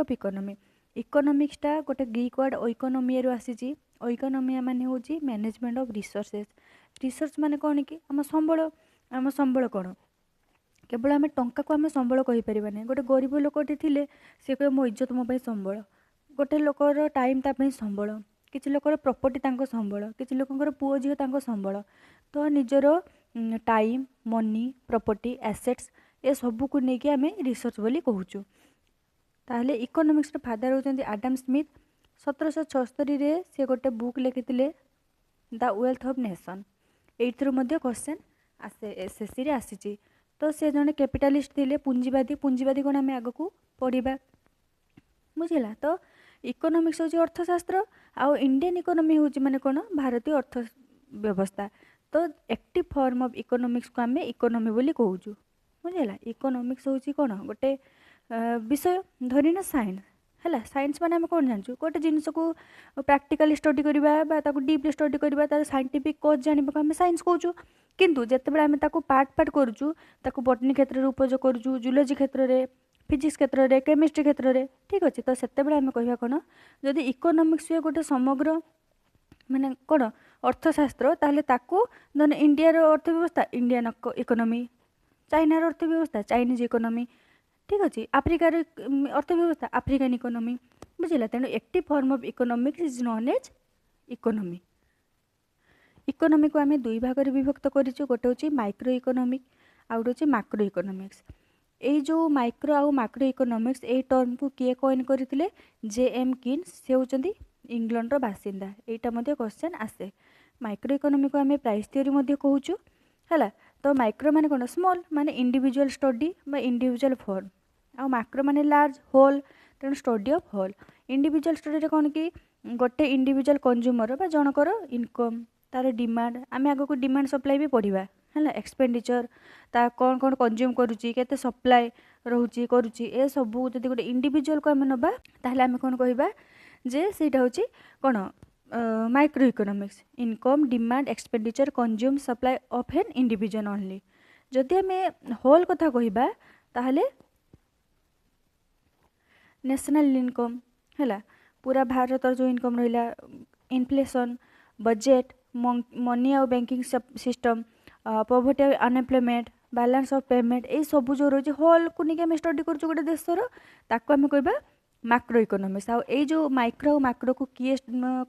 Of economy इकोनॉमिक्सटा गोटे Greek word ओइकोनोमिया रु आसीची ओइकोनोमिया माने होची मैनेजमेंट ऑफ रिसोर्सेस रिसोर्स माने कौन कि आम संबल कौन केवल आम टंका को आम संबल कहीपर ना गोटे गरीब लोकटे थे सी कह मो इज्जत मो संबल गोटे लोकर टाइम ताप संबल किसी लोकर प्रॉपर्टी तांको संबल किसी लोकर पुओ झील तांको संबल तो निजर टाइम मनी प्रॉपर्टी एसेट्स ए सबू को लेकिन आम रिसर्च बोली कहूँ ताहले इकोनॉमिक्स फादर होती आडम स्मिथ 1776 से गोटे बुक लिखी द वेल्थ ऑफ नेशन एथर क्वेश्चन आसे एसएससी आसी तो से जड़े कैपिटालिस्ट थे पुंजीवादी पुंजीवादी कौन आम आग को पढ़ा बुझला तो इकोनॉमिक्स हूँ अर्थशास्त्र आउ इंडियन इकोनॉमी हूँ माने कौन भारतीय अर्थ व्यवस्था तो एक्टिव फॉर्म ऑफ इकोनॉमिक्स को आम इकोनॉमी बोली कहूँ बुझला इकोनॉमिक्स हूँ कौन गोटे विषय धरीना साइंस है साइंस माने आम कौन जानचु गोटे जिनस को प्रैक्टिकली स्टडी करवा डीपली स्टडी करवा तार साइंटिफिक कज जानवा आम साइंस कहूँ किंतु जितेबाला आम पार्ट पार्ट करूँ बटनी क्षेत्र में उपयोग करूँ जूलॉजी क्षेत्र में फिजिक्स क्षेत्र में केमिस्ट्री क्षेत्र में ठीक अच्छे तो से आम कह कौन जदि इकोनॉमिक्स हुए गोटे समग्र माने कौन अर्थशास्त्र ताहले ताकू धन इंडिया अर्थव्यवस्था इंडियन इकोनॉमी चाइनार अर्थव्यवस्था चाइनीज इकोनॉमी ठीक अच्छे आफ्रिकार अर्थव्यवस्था आफ्रिकान इकोनॉमी बुझला तेणु active form of economics is known as economy economy को आम दुई भाग में विभक्त करूँ गोटे हूँ माइक्रो इकोनॉमिक आउ गोटे हूँ मैक्रो इकोनॉमिक्स ये जो माइक्रो आउ मैक्रो इकोनॉमिक्स ये टर्म को किए कॉइन करते जे.एम. किन्स से होती इंग्लैंड बासिंदा यहाँ क्वेश्चन आसे माइक्रो इकोनॉमी को आम प्राइस थ्योरी कहूँ है तो माइक्रो माने कौन स्मॉल माने इंडिविजुअल स्टडी इंडिविजुअल फॉर्म आ मैक्रो माने लार्ज होल तेणु study of whole individual study कौन कि गोटे इंडिविजुअल कंज्यूमर बा जनकर इनकम तार डिमांड आम आग को डिमांड सप्लाई भी पढ़ा है एक्सपेंडिचर ता कौन कौन कंज्यूम करुच्ची केते सप्लाई रोचे करुच्ची ए सबू जब गोटे इंडिविजुअल को आम नबा ताहले आम कौन कहबा जे सेटा होची कौन micro economics income demand expenditure consume supply of an individual only जदि आम होल कथा कहबा ताहले नेशनल इनकम है पूरा भारत जो इनकम रहा इनफ्लेशन बजेट मनी आउ बैंकिंग सिस्टम पॉवर्टी आउ अनएम्प्लॉयमेंट बैलेंस ऑफ पेमेंट ये सब जो रही होल को लेकिन आम स्टडी कर गोटे देशर ताको आम कहबा मैक्रो इकोनॉमिक्स आउ ये जो माइक्रो और मैक्रो को किए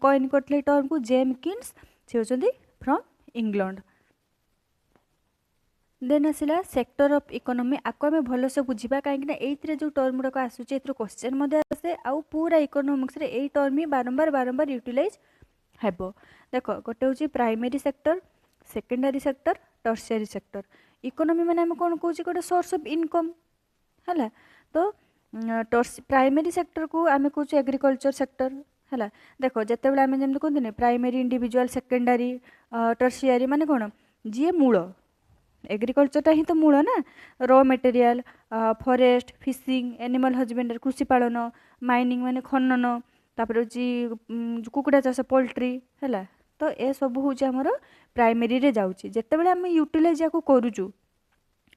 कॉइन करते टर्म को जेम किन्स से होती फ्रॉम इंग्लैंड देन आसला सेक्टर ऑफ इकोनॉमी आपको आम भलसे बुझा कहीं ये जो टर्म गुड़ाक आसूँ क्वेश्चन आसे आउ पूरा इकोनॉमिक्स रे यही टर्म ही बारंबार बारंबार यूटिलाइज हेब देख गोटे हूँ primary sector secondary sector tertiary sector economy माने आम कौन कौच गोटे सोर्स ऑफ इनकम है तो प्राइमरी सेक्टर को आम कौच एग्रीकल्चर सेक्टर है देख जिते बड़े आम जमी कहते प्राइमरी इंडिविजुअल सेकेंडरी टर्शियरी माने कौन जी मूल एग्रीकल्चरटा ही तो मूल ना raw material forest fishing animal husbandry कृषि पालन माइनिंग माने खनन तापर हूँ कुकुड़ा चाष पोल्ट्री है तो ये सब हूँ आमर प्राइमरी रे जाऊँगी जिते बड़े आम यूटिलाइज या करूँ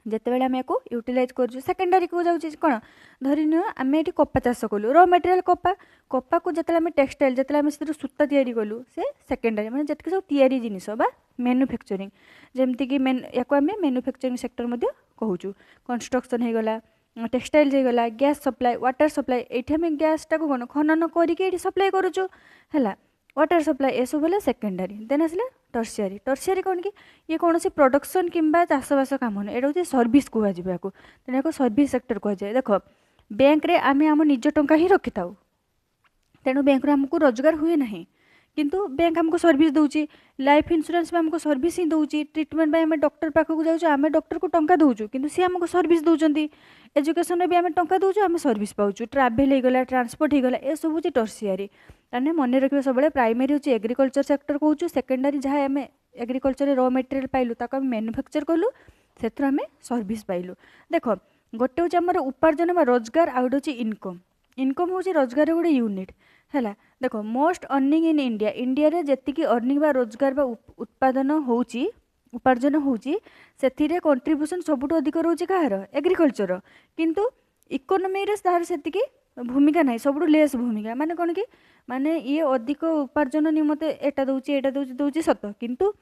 जितेबाला आम या यूटिलाइज करूँ सेकेंडरी को जाऊँगी कौन धरी नियो आम ये कपा चाष कलु रॉ मटेरियल कपा कपा को जिते आम टेक्सटाइल जिते आम से सूता तैयारी कलु से सेकेंडरी मैंने जितक सब तैयारी जिनिस बा मैन्युफैक्चरिंग जमती कि या आम मैन्युफैक्चरिंग सेक्टर कहूँ कंस्ट्रक्शन हो गला टेक्सटाइल हो गला गैस सप्लाई वाटर सप्लाई ये आम गैसटा को कौन खनन करके सप्लाई करूँ है वाटर सप्लाई ये सब है सेकेंडरी देन आसला टर्शियरी टर्शियरी कौन कि ये कौन से प्रोडक्शन किंबा चाषबास कम ना यहाँ हूँ सर्विस कहु तेना सर्विस सेक्टर कहुए देख बैंक रे आम आम निज टंका ही रखी था तेणु बैंक आमको रोजगार हुए ना किंतु बैंक आमको सर्विस दूची लाइफ इंश्योरेंस में आमको सर्विस ही दूची ट्रिटमेंट आम डॉक्टर पाखक जाऊँ आम डॉक्टर को टंका दूचु किंतु सी आमको सर्विस दौरान एजुकेशन भी आम टंका दूचु आम सर्विस पाऊँ ट्रावेल होगला ट्रांसपोर्ट होगला ये सब हूँ टर्शियरी ताने मन रखिए सब प्राइमरी हूँ एग्रीकल्चर सेक्टर कहूँ सेकेंडरी जहाँ आम एग्रीकल्चर रॉ मटेरियल पाइलु ताको आम मैन्युफैक्चर कलु से आम सर्विस पाइलु देख गोटे हूँ आमर उपार्जन रोजगार आउ गोटे हूँ इनकम इनकम हूँ रोजगार गोटे यूनिट है देख most earning in India India रे जेतिकी अर्निंग बा रोजगार बा उत्पादन होउची उपार्जन होउची सेथिरे कंट्रीब्यूशन सबुठ अधिक रोचे कहार एग्रीकल्चर किंतु इकोनॉमी रे तार सेतिकी भूमिका ना सब लेस भूमिका माने कौन कि माने ये अधिक उपार्जन निमते एटा दौची सत किंतु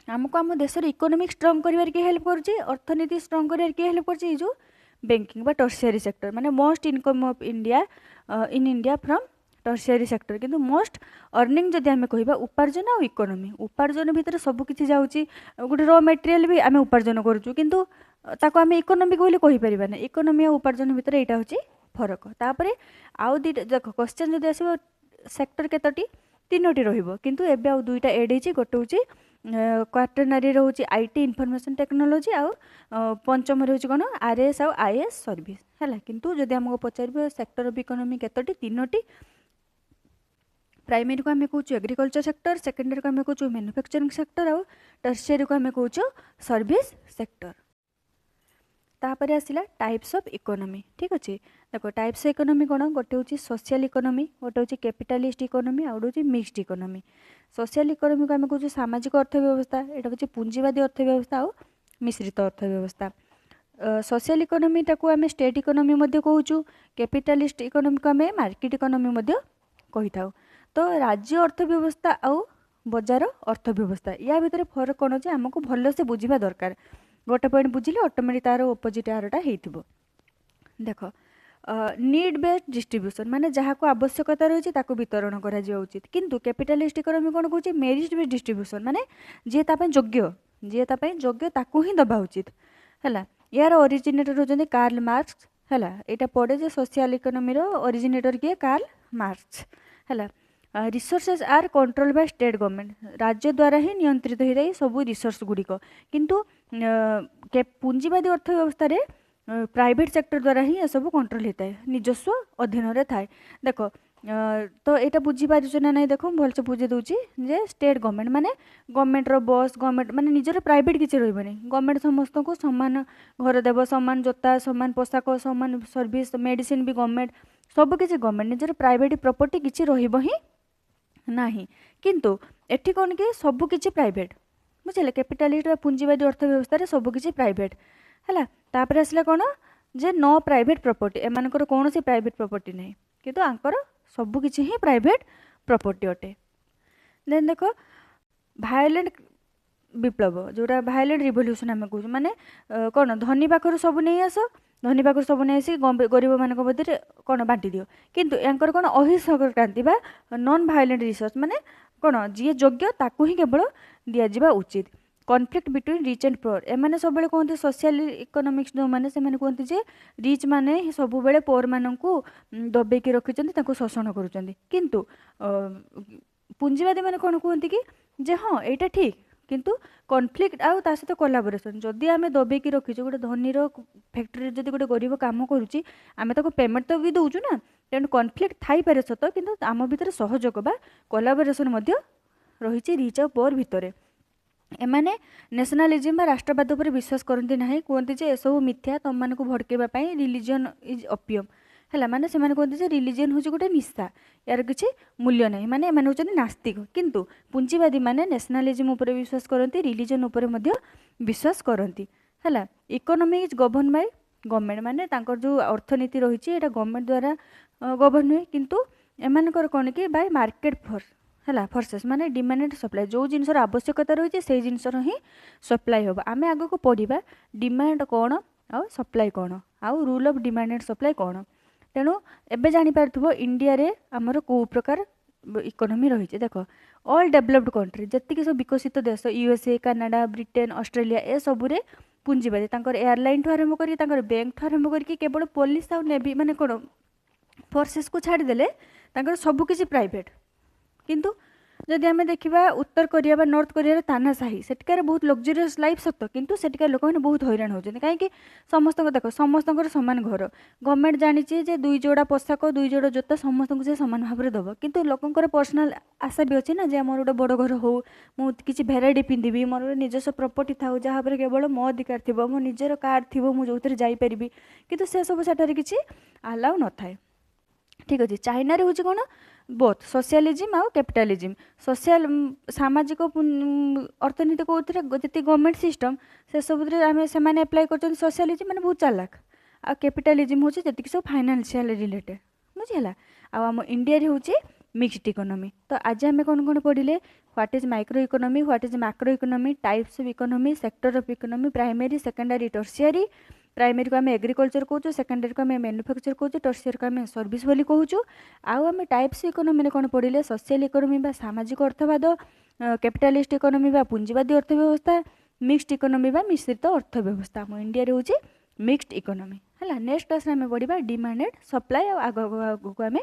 आमको आम देश इकोनोमिक स्ट्रंग करिवार के हेल्प करुचे अर्थनीति स्ट्रंग करिवार के हेल्प करुचे जो बैंकिंग बा टर्शियरी सेक्टर माने most income of India in India from tertiary sector किंतु मोस्ट अर्निंग जदि आम कहवा उपार्जन आ इकोनोमी उपार्जन भितर सब किछि जाउची गोटे रॉ मटेरियल भी आम उपार्जन करूछु किंतु ताको आम इकोनोमिक बोली कहि परिबा ना इकोनोमी आ उपार्जन भितर एटा होची फरक तापरे आउ दुईटा देख क्वेश्चन जदि आसीबो सेक्टर केतोटी तीनोटी रहिबो किंतु एबे आउ दुईटा एड हेची गोटे होची क्वाटरनरी रोची आईटी इनफॉरमेशन टेक्नोलॉजी आउ पंचम रोची कोन आरएस आउ आईएएस सर्विस हैला किंतु जदि हमको पचारिबो सेक्टर ऑफ इकोनॉमी केतोटी तीनोटी प्राइमरी को आम कहूँ एग्रीकल्चर सेक्टर सेकेंडरी को आम कहूँ मैन्युफैक्चरिंग सेक्टर आउ टर्शियरी को आम कहूँ सर्विस सेक्टर तापर आसला टाइप्स ऑफ इकोनॉमी ठीक अच्छे देखो टाइप्स ऑफ इकोनॉमी कौन गोटे हूँ सोशल इकोनॉमी गोटे हूँ कैपिटालिस्ट इकोनॉमी आउ गोटे मिक्स्ड इकोनॉमी सोशल इकोनॉमी को आम कहूँ सामाजिक अर्थव्यवस्था यहाँ हूँ पुंजीवादी अर्थव्यवस्था आउ मिश्रित अर्थव्यवस्था सोशल इकोनॉमी टाको आम स्टेट इकोनॉमी कहूँ कैपिटालिस्ट इकोनॉमी को आम मार्केट इकोनॉमी कही था तो राज्य अर्थव्यवस्था आउ बजार अर्थव्यवस्था या भितर फरक कौन अच्छे आमको भलसे बुझा दरकार गोटे पॉइंट बुझिले ऑटोमेटिक तार ऑपोजिट आरटा होइथिबो देख नीड बेस्ड डिस्ट्रीब्यूशन माने जहाँ को आवश्यकता रही ताको वितरण करा जिया उचित किंतु कैपिटालिस्ट इकोनॉमी कौन कहूँ मेरिट बेस्ड डिस्ट्रीब्यूशन माने जे तापे योग्य ताको ही दबा उचित हैला यार ओरिजिनेटर होजने कार्ल मार्क्स हैला एटा पड़े जे सोशल इकोनॉमी रो ओरिजिनेटर किए कार्ल मार्क्स हैला resources are control by state government राज्य द्वारा ही नियंत्रित होता है सब रिसोर्स गुड़िक किंतु पुंजीवादी अर्थव्यवस्था रे प्राइवेट सेक्टर द्वारा ही ये सब कंट्रोल होता है निजस्व अधीन रे थाए देख तो यहाँ बुझीपार ना नहीं देख भलसे बुझे दूची जे स्टेट गवर्नमेंट माने गवर्नमेंट रो बस गवर्नमेंट माने निजर प्राइवेट किसी रही गवर्नमेंट समस्त को सामान घर देव सामान जोता सामान पोशाक सामान सर्विस मेडिसिन भी गवर्नमेंट सब किसी गवर्नमेंट निजर प्राइवेट प्रॉपर्टी किसी रहिबो ही नाही किंतु एठी कौन कि सब किसी प्राइवेट बुझे कैपिटालिस्ट पुंजीवादी अर्थव्यवस्था रे सब किसी प्राइवेट है तापर आसला कौन जे नो प्राइवेट प्रॉपर्टी एमानकर कौन सी प्राइवेट प्रॉपर्टी नहीं किंतु आंकर सब किसी ही प्राइवेट प्रॉपर्टी अटे देन देख भायोलेंट विप्लव जोटा भायोलेंट रिवोल्यूशन आम कहूँ माने कौन धनी पाखर सब नहीं आस धनी पाखर सब नहीं आसी गरीब मान मध्य कौन बांटी दियो किंतु यांकर कौन अहिंसक क्रांति बा नॉन भायोलेंट रिसर्च माने कौन जी योग्य ताकू ही केवल दिया उचित conflict between rich and poor एमाने सब कहते सोशल इकोनॉमिक्स जो माने से माने कहते जे रिच माने सब बेले पुअर माननकू दबेकी रखिचंती ताकू शोषण करूचंती किंतु पुंजीवादी माने कौन कहते कि जे हाँ एटा ठीक किंतु कॉन्फ्लिक्ट आउ ता सहित कोलाबोरेशन जदि आम दबेकी रखीचु गोटे धनीर फैक्ट्री जदि गोटे गरीब काम करुच्ची आम ताको पेमेंट तो भी दौचु ना तेणु कॉन्फ्लिक्ट थाई पारे सत किंतु आम भितर सहयोग बा कोलाबोरेशन मध्य रही रिच आ पुअर भितर एमाने नेशनलिज्म बा राष्ट्रवाद उपर विश्वास करती ना कहते जे एसबू मिथ्या तुम मान भड़केवाई रिलीजन इज ओपियम है माने से कहते जे रिलीजन हूँ गोटे निशा यार किसी मूल्य ना माने एमाने होचंती नास्तिक किंतु पुंजीवादी माने नेशनलिज्म उपर विश्वास करती रिलीजन उपर मध्य विश्वास करती है economy is govern by government माने तांकर जो अर्थनीति रही है गवर्नमेंट द्वारा गवर्न हुए किंतु एमानकर कौन कि बाय मार्केट फोर्स है फोर्सेस माने डिमांड एंड सप्लाई जो जिनसर आवश्यकता रही है से जिनसर ही सप्लाई हम आम आग को पढ़ा डिमांड कौन आउ सप्लाई कौन आउ rule of demand and supply कौन तेणु एबे जानी पारथुबो इंडिया रे हमर को प्रकार इकोनॉमी रही है देख ऑल डेवलप्ड कंट्री जति सब विकसित देश यूएसए कनाडा ब्रिटेन ऑस्ट्रेलिया ए सबुरे पुंजीवादी तांकर एयरलाइन ठू आरंभ करी तांकर बैंक ठू आरंभ करी केवल पुलिस आउ नेवी माने कोन फोर्सेस को छाड़ी देले तांकर सब किसी प्राइवेट किंतु जदि आम देखा उत्तर कोरिया बा नॉर्थ कोरिया तानाशाही सेठिकार बहुत लग्जरियस लाइफ सत किंतु सेठिकार लोक मैंने बहुत हैरान होती कहीं समस्त देख समस्त सामान घर गवर्नमेंट जानी जे दुई जोड़ा पोशाक दुई जोड़ा जोता समस्त से सामान भाव में दब किंतु लोकंर पर्सनाल आशा भी अच्छे ना जे मोर गोटे बड़ घर हो मुझे भेराइटी पिंधि मोर गोटे निजस्व प्रॉपर्टी था जहाँ पर केवल मो अधिकार थी मो निजर कार थी मुझे जो थे जापरि कितु से सब सेठारे किसी आलाउ न थाए ठीक अच्छे चाइना हूँ कौन बोथ सोशलिज्म आउ कैपिटालिज्म सोशल सामाजिक अर्थनीति कौन जी गवर्नमेंट सिस्टम से सब से अप्लाई कर सोशलिज्म मैंने बहुत चालाक आ कैपिटालिज्म हूँ जी सब फाइनेंशियल रिलेटेड बुझीगला आम इंडिया रे होची मिक्स्ड इकोनॉमी तो आज आम कौन कौन पढ़िले what is micro economy what is macro economy types of economy sector of economy primary secondary tertiary primary को आम एग्रीकल्चर कहूँ सेकेंडरी को आम मैन्युफैक्चर कहूँ टर्शियरी को आम सर्विस बोली कहूँ आउ आम टाइप्स इकोनॉमी कौन पढ़िले सोशल इकोनॉमी बा सामाजिक अर्थवाद कैपिटालिस्ट इकोनॉमी बा पूंजीवादी अर्थव्यवस्था मिक्स्ड इकोनॉमी बा मिश्रित अर्थव्यवस्था आम इंडिया होची मिक्स्ड इकोनॉमी है नेक्स्ट क्लास में पढ़ा डिमांड एंड सप्लाई आग आगे आम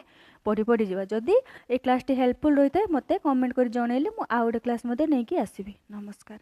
पढ़ी पढ़ी जावा जदि ए क्लास टी हेल्पफुल रही है मत कमेंट कर जनइले मुझे आउ गोटे क्लास नहीं आसबि नमस्कार।